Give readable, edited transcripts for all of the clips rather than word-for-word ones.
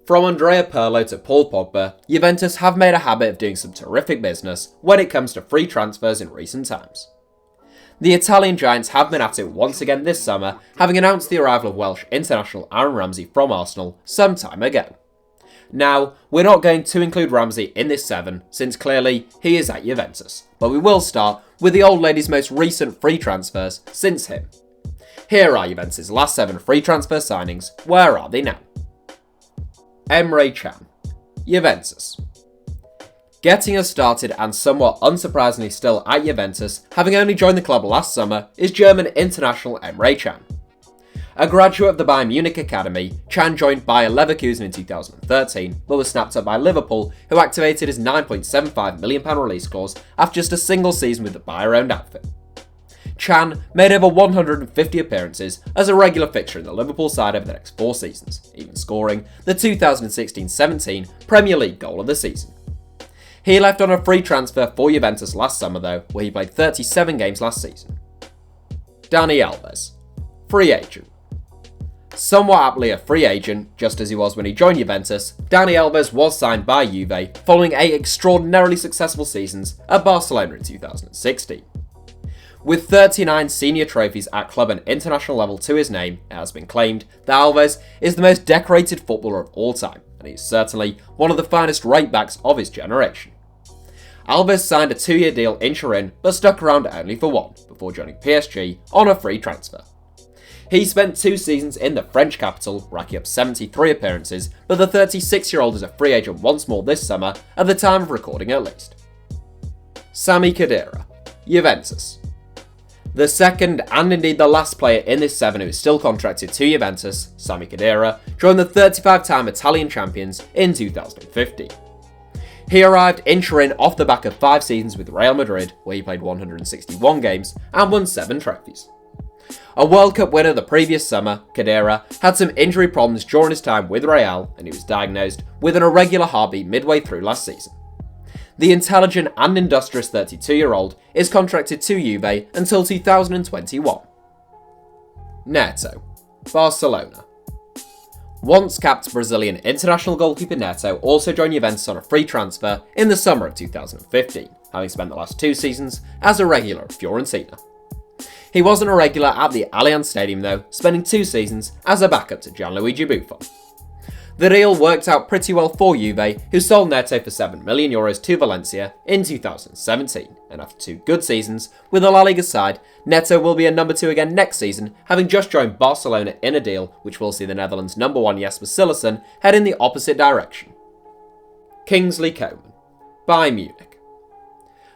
From Andrea Pirlo to Paul Pogba, Juventus have made a habit of doing some terrific business when it comes to free transfers in recent times. The Italian giants have been at it once again this summer, having announced the arrival of Welsh international Aaron Ramsey from Arsenal some time ago. Now, we're not going to include Ramsey in this 7, since clearly he is at Juventus, but we will start with the old lady's most recent free transfers since him. Here are Juventus' last 7 free transfer signings. Where are they now? Emre Can, Juventus. Getting us started and somewhat unsurprisingly still at Juventus, having only joined the club last summer, is German international Emre Can. A graduate of the Bayern Munich academy, Can joined Bayer Leverkusen in 2013, but was snapped up by Liverpool, who activated his £9.75 million release clause after just a single season with the Bayer-owned outfit. Can made over 150 appearances as a regular fixture in the Liverpool side over the next 4 seasons, even scoring the 2016-17 Premier League goal of the season. He left on a free transfer for Juventus last summer though, where he played 37 games last season. Dani Alves, free agent. Somewhat aptly a free agent, just as he was when he joined Juventus, Dani Alves was signed by Juve following 8 extraordinarily successful seasons at Barcelona in 2016. With 39 senior trophies at club and international level to his name, it has been claimed that Alves is the most decorated footballer of all time, and he is certainly one of the finest right-backs of his generation. Alves signed a 2-year deal in Turin, but stuck around only for 1, before joining PSG on a free transfer. He spent 2 seasons in the French capital, racking up 73 appearances, but the 36-year-old is a free agent once more this summer, at the time of recording at least. Sami Khedira, Juventus. The second and indeed the last player in this 7 who is still contracted to Juventus, Sami Khedira, joined the 35-time Italian champions in 2015. He arrived in Turin off the back of 5 seasons with Real Madrid, where he played 161 games and won 7 trophies. A World Cup winner the previous summer, Khedira had some injury problems during his time with Real, and he was diagnosed with an irregular heartbeat midway through last season. The intelligent and industrious 32-year-old is contracted to Juve until 2021. Neto, Barcelona. Once capped Brazilian international goalkeeper Neto also joined Juventus on a free transfer in the summer of 2015, having spent the last 2 seasons as a regular at Fiorentina. He wasn't a regular at the Allianz Stadium though, spending 2 seasons as a backup to Gianluigi Buffon. The deal worked out pretty well for Juve, who sold Neto for €7 million to Valencia in 2017, and after 2 good seasons with the La Liga side, Neto will be a number 2 again next season, having just joined Barcelona in a deal which will see the Netherlands' number 1 Jesper Cillessen head in the opposite direction. Kingsley Coman, Bayern Munich.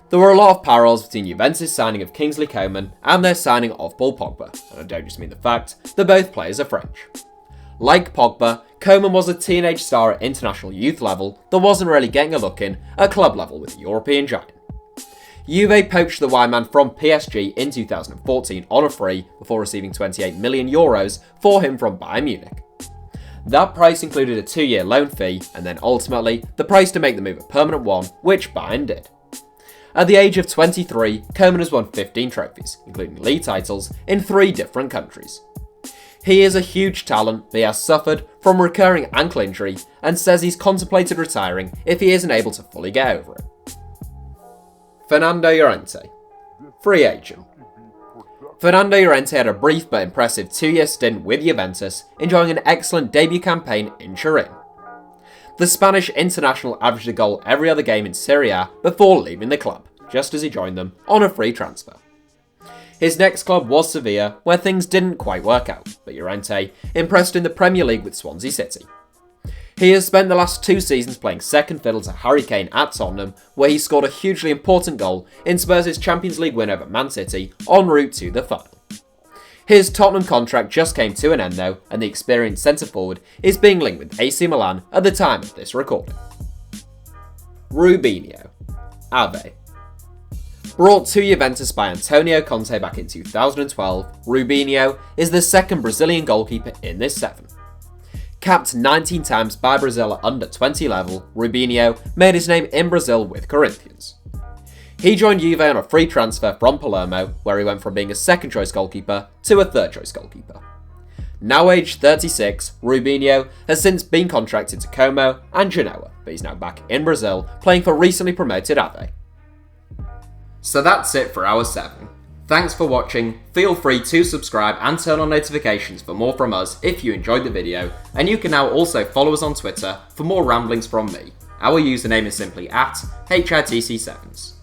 There were a lot of parallels between Juventus' signing of Kingsley Coman and their signing of Paul Pogba, and I don't just mean the fact that both players are French. Like Pogba, Coman was a teenage star at international youth level that wasn't really getting a look in at club level with the European giant. Juve poached the Y-man from PSG in 2014 on a free before receiving €28 million for him from Bayern Munich. That price included a 2-year loan fee and then ultimately the price to make the move a permanent one, which Bayern did. At the age of 23, Coman has won 15 trophies, including league titles in 3 different countries. He is a huge talent, but he has suffered from recurring ankle injury and says he's contemplated retiring if he isn't able to fully get over it. Fernando Llorente, free agent. Fernando Llorente had a brief but impressive 2-year stint with Juventus, enjoying an excellent debut campaign in Turin. The Spanish international averaged a goal every other game in Serie A before leaving the club, just as he joined them on a free transfer. His next club was Sevilla, where things didn't quite work out, but Llorente impressed in the Premier League with Swansea City. He has spent the last 2 seasons playing second fiddle to Harry Kane at Tottenham, where he scored a hugely important goal in Spurs' Champions League win over Man City en route to the final. His Tottenham contract just came to an end though, and the experienced centre-forward is being linked with AC Milan at the time of this recording. Rubinho, Ave. Brought to Juventus by Antonio Conte back in 2012, Rubinho is the second Brazilian goalkeeper in this 7. Capped 19 times by Brazil at under 20 level, Rubinho made his name in Brazil with Corinthians. He joined Juve on a free transfer from Palermo, where he went from being a second choice goalkeeper to a third choice goalkeeper. Now aged 36, Rubinho has since been contracted to Como and Genoa, but he's now back in Brazil playing for recently promoted Ave. So that's it for Hour 7. Thanks for watching, feel free to subscribe and turn on notifications for more from us if you enjoyed the video, and you can now also follow us on Twitter for more ramblings from me. Our username is simply @HITC Sevens.